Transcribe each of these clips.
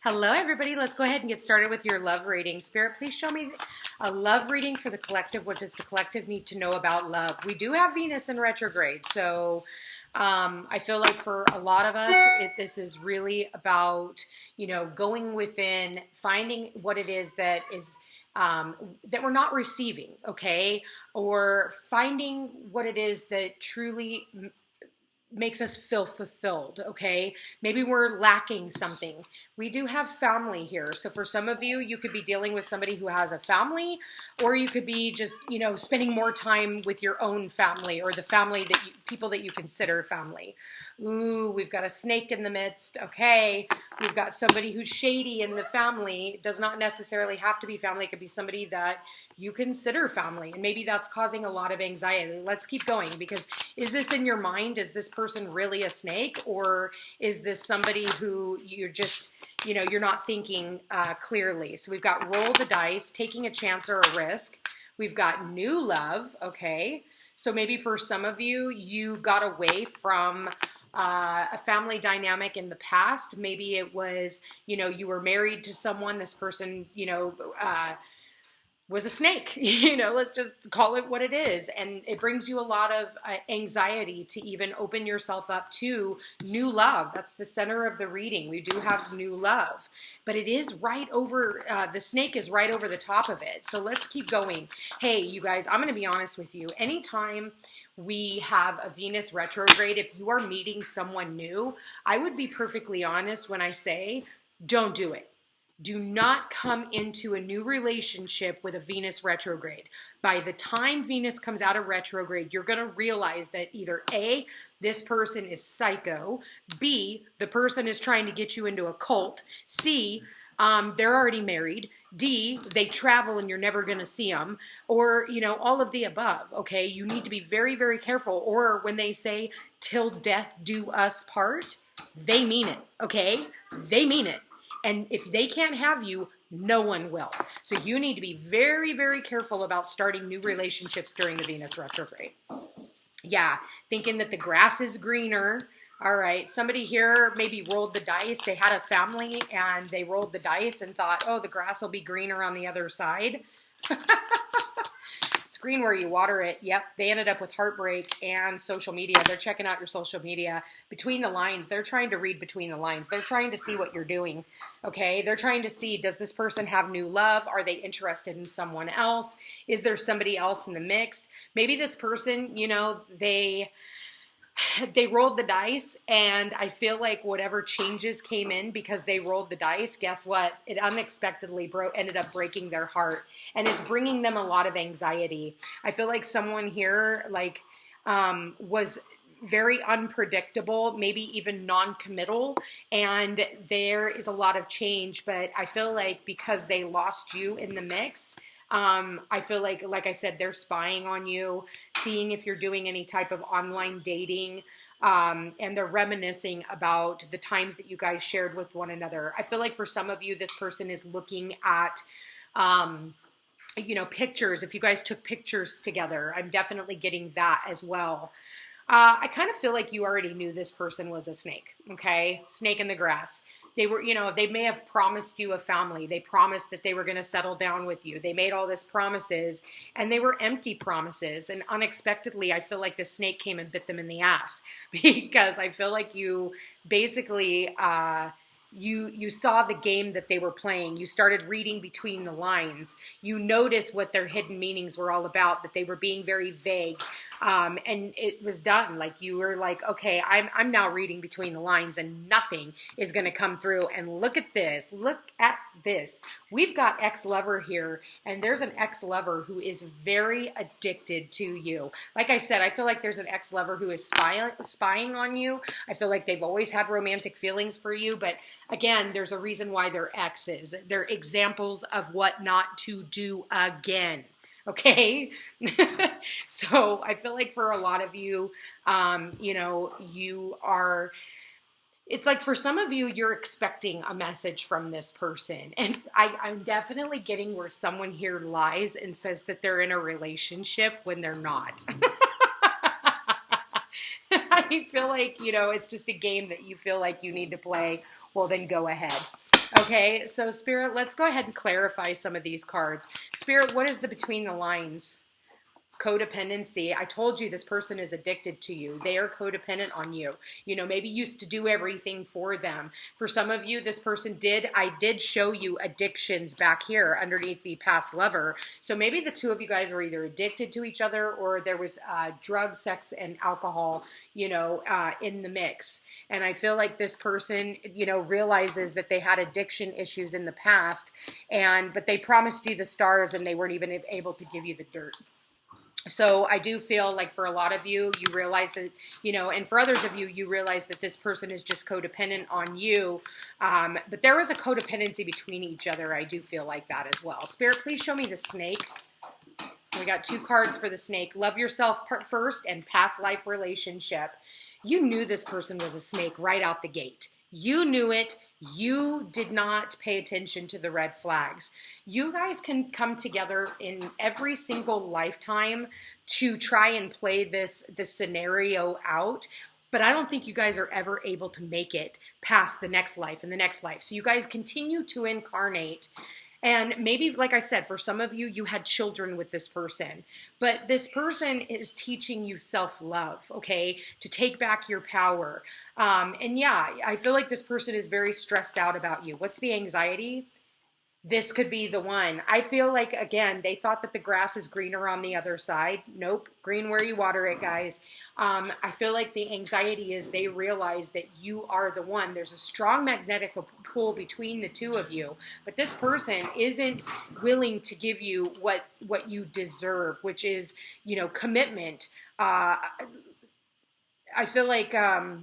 Hello, everybody. Let's go ahead and get started with your love reading. Spirit, please show me a love reading for the collective. What does the collective need to know about love? We do have Venus in retrograde, so I feel like for a lot of us, this is really about, going within, finding what it is that is that we're not receiving, okay? Or finding what it is that truly makes us feel fulfilled, okay? Maybe we're lacking something. We do have family here. So for some of you, you could be dealing with somebody who has a family, or you could be just, spending more time with your own family or the family people that you consider family. Ooh, we've got a snake in the midst. Okay. We've got somebody who's shady in the family. It does not necessarily have to be family. It could be somebody that you consider family, and maybe that's causing a lot of anxiety. Let's keep going, because is this in your mind? Is this person really a snake, or is this somebody who you're just, you're not thinking clearly? So we've got roll the dice, taking a chance or a risk. We've got new love. Okay. So maybe for some of you, you got away from a family dynamic in the past. Maybe it was, you were married to someone, this person, was a snake, let's just call it what it is. And it brings you a lot of anxiety to even open yourself up to new love. That's the center of the reading. We do have new love, but it is right over, the snake is right over the top of it. So let's keep going. Hey, you guys, I'm going to be honest with you. Anytime we have a Venus retrograde, if you are meeting someone new, I would be perfectly honest when I say, don't do it. Do not come into a new relationship with a Venus retrograde. By the time Venus comes out of retrograde, you're going to realize that either A, this person is psycho, B, the person is trying to get you into a cult, C, they're already married, D, they travel and you're never going to see them, or, all of the above, okay? You need to be very, very careful. Or when they say, till death do us part, they mean it, okay? They mean it. And if they can't have you, no one will. So you need to be very, very careful about starting new relationships during the Venus retrograde. Yeah, thinking that the grass is greener. All right, somebody here maybe rolled the dice. They had a family and they rolled the dice and thought, oh, the grass will be greener on the other side. It's green where you water it. Yep, they ended up with heartbreak and social media. They're checking out your social media. Between the lines, they're trying to read between the lines. They're trying to see what you're doing, okay? They're trying to see, does this person have new love? Are they interested in someone else? Is there somebody else in the mix? Maybe this person, they rolled the dice, and I feel like whatever changes came in because they rolled the dice, guess what? It unexpectedly ended up breaking their heart, and it's bringing them a lot of anxiety. I feel like someone here was very unpredictable, maybe even non-committal, and there is a lot of change, but I feel like because they lost you in the mix, I feel like I said, they're spying on you, seeing if you're doing any type of online dating, and they're reminiscing about the times that you guys shared with one another. I feel like for some of you, this person is looking at, pictures. If you guys took pictures together, I'm definitely getting that as well. I kind of feel like you already knew this person was a snake, okay? Snake in the grass. They were, they may have promised you a family. They promised that they were going to settle down with you. They made all these promises, and they were empty promises. And unexpectedly, I feel like the snake came and bit them in the ass, because I feel like you basically, you saw the game that they were playing. You started reading between the lines. You noticed what their hidden meanings were all about, that they were being very vague. And it was done. Like, you were like, okay, I'm now reading between the lines, and nothing is going to come through. And look at this. Look at this. We've got ex-lover here, and there's an ex-lover who is very addicted to you. Like I said, I feel like there's an ex-lover who is spying on you. I feel like they've always had romantic feelings for you, but again, there's a reason why they're exes. They're examples of what not to do again. Okay. So I feel like for a lot of you, you are, it's like for some of you, you're expecting a message from this person. And I'm definitely getting where someone here lies and says that they're in a relationship when they're not. I feel like, it's just a game that you feel like you need to play. Well, then go ahead. Okay, so Spirit, let's go ahead and clarify some of these cards. Spirit, what is the between the lines? Codependency. I told you this person is addicted to you. They are codependent on you. You know, maybe used to do everything for them. For some of you, this person I did show you addictions back here underneath the past lover. So maybe the two of you guys were either addicted to each other or there was drugs, sex, and alcohol, you know, in the mix. And I feel like this person, you know, realizes that they had addiction issues in the past, but they promised you the stars and they weren't even able to give you the dirt. So I do feel like for a lot of you, you realize that, you know, and for others of you, you realize that this person is just codependent on you. But there is a codependency between each other. I do feel like that as well. Spirit, please show me the snake. We got 2 cards for the snake. Love yourself first and past life relationship. You knew this person was a snake right out the gate. You knew it. You did not pay attention to the red flags. You guys can come together in every single lifetime to try and play this scenario out, but I don't think you guys are ever able to make it past the next life and the next life. So you guys continue to incarnate. And maybe, like I said, for some of you, you had children with this person. But this person is teaching you self-love, okay, to take back your power. And yeah, I feel like this person is very stressed out about you. What's the anxiety? This could be the one. I feel like, again, they thought that the grass is greener on the other side. Nope, green where you water it, guys. I feel like the anxiety is they realize that you are the one. There's a strong magnetic pull between the two of you, but this person isn't willing to give you what you deserve, which is, you know, commitment. I feel like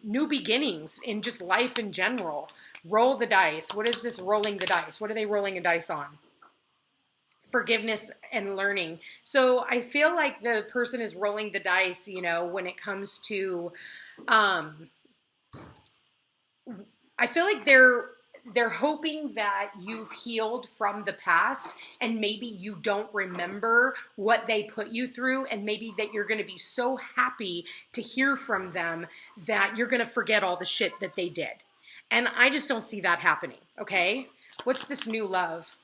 new beginnings in just life in general. Roll the dice. What is this rolling the dice? What are they rolling a dice on? Forgiveness and learning. So I feel like the person is rolling the dice, you know, when it comes to, I feel like they're hoping that you've healed from the past and maybe you don't remember what they put you through, and maybe that you're going to be so happy to hear from them that you're going to forget all the shit that they did. And I just don't see that happening, okay? What's this new love?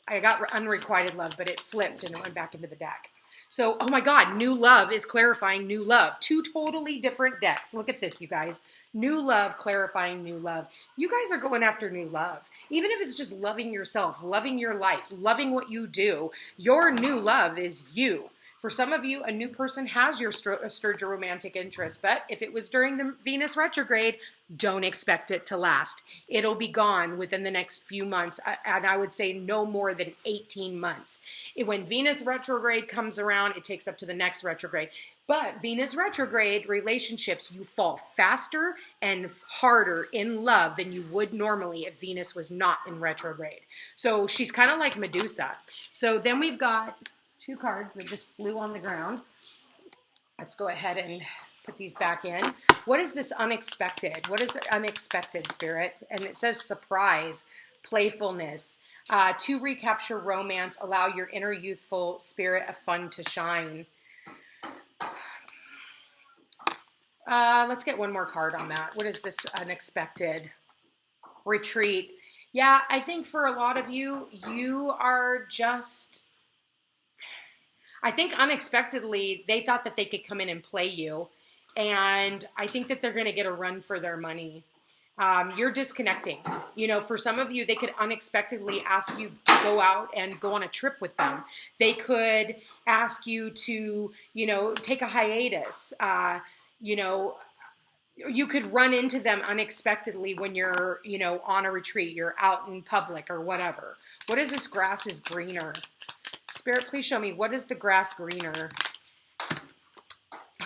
I got unrequited love, but it flipped and it went back into the deck. So, oh my God, new love is clarifying new love. 2 totally different decks. Look at this, you guys. New love, clarifying new love. You guys are going after new love. Even if it's just loving yourself, loving your life, loving what you do, your new love is you. For some of you, a new person has stirred your romantic interest, but if it was during the Venus retrograde, don't expect it to last. It'll be gone within the next few months, and I would say no more than 18 months. When Venus retrograde comes around, it takes up to the next retrograde. But Venus retrograde relationships, you fall faster and harder in love than you would normally if Venus was not in retrograde. So she's kind of like Medusa. So then we've got 2 cards that just flew on the ground. Let's go ahead and put these back in. What is this unexpected? What is unexpected, Spirit? And it says surprise, playfulness. To recapture romance, allow your inner youthful spirit of fun to shine. Let's get one more card on that. What is this unexpected? Retreat. Yeah, I think for a lot of you, you are just... I think unexpectedly, they thought that they could come in and play you. And I think that they're going to get a run for their money. You're disconnecting. You know, for some of you, they could unexpectedly ask you to go out and go on a trip with them. They could ask you to, you know, take a hiatus. You know, you could run into them unexpectedly when you're, you know, on a retreat. You're out in public or whatever. What is this grass is greener? Spirit, please show me, what is the grass greener?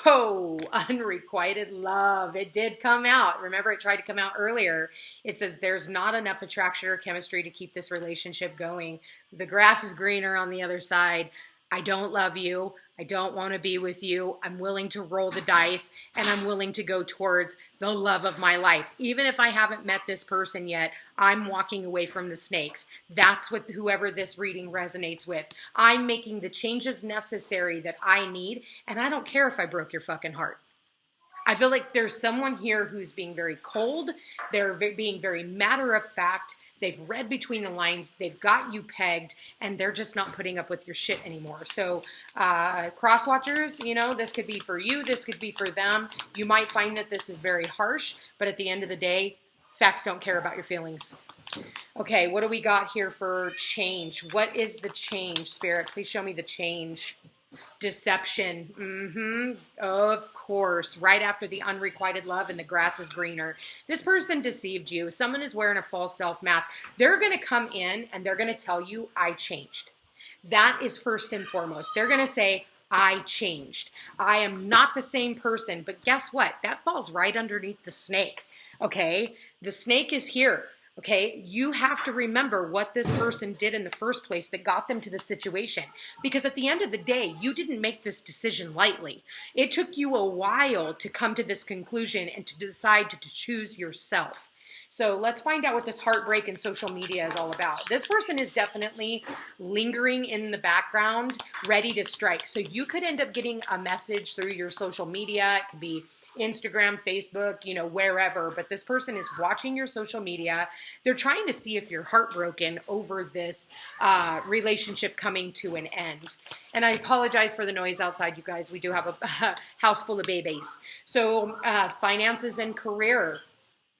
Oh, unrequited love. It did come out. Remember, it tried to come out earlier. It says there's not enough attraction or chemistry to keep this relationship going. The grass is greener on the other side. I don't love you. I don't want to be with you. I'm willing to roll the dice, and I'm willing to go towards the love of my life. Even if I haven't met this person yet, I'm walking away from the snakes. That's what whoever this reading resonates with. I'm making the changes necessary that I need, and I don't care if I broke your fucking heart. I feel like there's someone here who's being very cold. They're being very matter of fact. They've read between the lines. They've got you pegged, and they're just not putting up with your shit anymore. So cross watchers, you know, this could be for you. This could be for them. You might find that this is very harsh, but at the end of the day, facts don't care about your feelings. Okay, what do we got here for change? What is the change, Spirit? Please show me the change. Deception. Of course. Right after the unrequited love and the grass is greener. This person deceived you. Someone is wearing a false self mask. They're going to come in and they're going to tell you, I changed. That is first and foremost. They're going to say, I changed. I am not the same person. But guess what? That falls right underneath the snake. Okay? The snake is here. Okay, you have to remember what this person did in the first place that got them to the situation. Because at the end of the day, you didn't make this decision lightly. It took you a while to come to this conclusion and to decide to choose yourself. So let's find out what this heartbreak in social media is all about. This person is definitely lingering in the background, ready to strike. So you could end up getting a message through your social media. It could be Instagram, Facebook, you know, wherever. But this person is watching your social media. They're trying to see if you're heartbroken over this relationship coming to an end. And I apologize for the noise outside, you guys. We do have a house full of babies. So finances and career.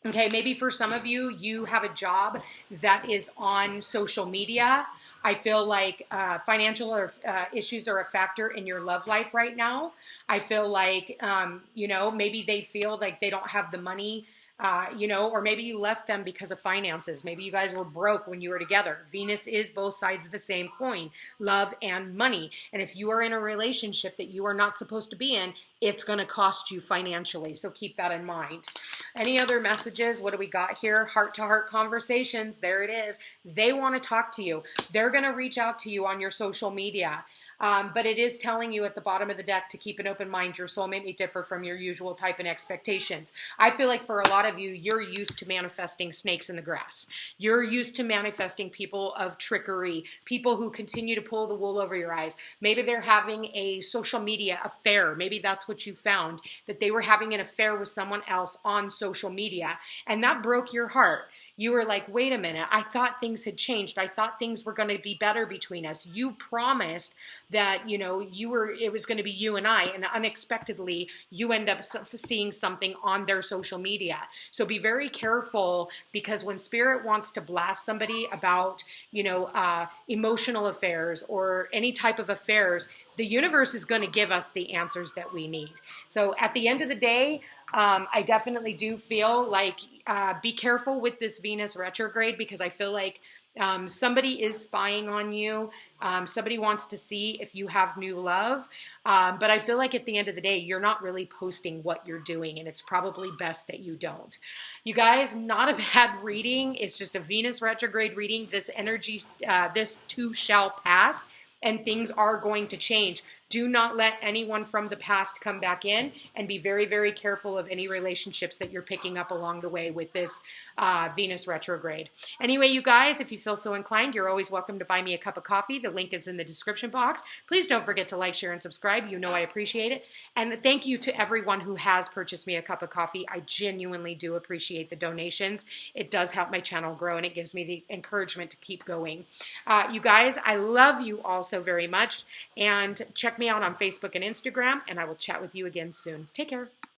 Okay, maybe for some of you, you have a job that is on social media. I feel like financial issues are a factor in your love life right now. I feel like, you know, maybe they feel like they don't have the money, you know, or maybe you left them because of finances. Maybe you guys were broke when you were together. Venus is both sides of the same coin, love and money. And if you are in a relationship that you are not supposed to be in, it's going to cost you financially. So keep that in mind. Any other messages? What do we got here? Heart-to-heart conversations. There it is. They want to talk to you. They're going to reach out to you on your social media. But it is telling you at the bottom of the deck to keep an open mind. Your soulmate may differ from your usual type and expectations. I feel like for a lot of you, you're used to manifesting snakes in the grass. You're used to manifesting people of trickery, people who continue to pull the wool over your eyes. Maybe they're having a social media affair. Maybe that's what you found, that they were having an affair with someone else on social media. And that broke your heart. You were like, wait a minute, I thought things had changed. I thought things were going to be better between us. You promised that, you know, it was going to be you and I, and unexpectedly you end up seeing something on their social media. So be very careful, because when spirit wants to blast somebody about, you know, emotional affairs or any type of affairs, the universe is going to give us the answers that we need. So at the end of the day, I definitely do feel like be careful with this Venus retrograde, because I feel like somebody is spying on you. Somebody wants to see if you have new love. But I feel like at the end of the day, you're not really posting what you're doing, and it's probably best that you don't. You guys, not a bad reading. It's just a Venus retrograde reading. This energy, this too shall pass, and things are going to change. Do not let anyone from the past come back in, and be very, very careful of any relationships that you're picking up along the way with this Venus retrograde. Anyway, you guys, if you feel so inclined, you're always welcome to buy me a cup of coffee. The link is in the description box. Please don't forget to like, share, and subscribe. You know I appreciate it. And thank you to everyone who has purchased me a cup of coffee. I genuinely do appreciate the donations. It does help my channel grow, and it gives me the encouragement to keep going. You guys, I love you all so very much. And check me out on Facebook and Instagram, and I will chat with you again soon. Take care.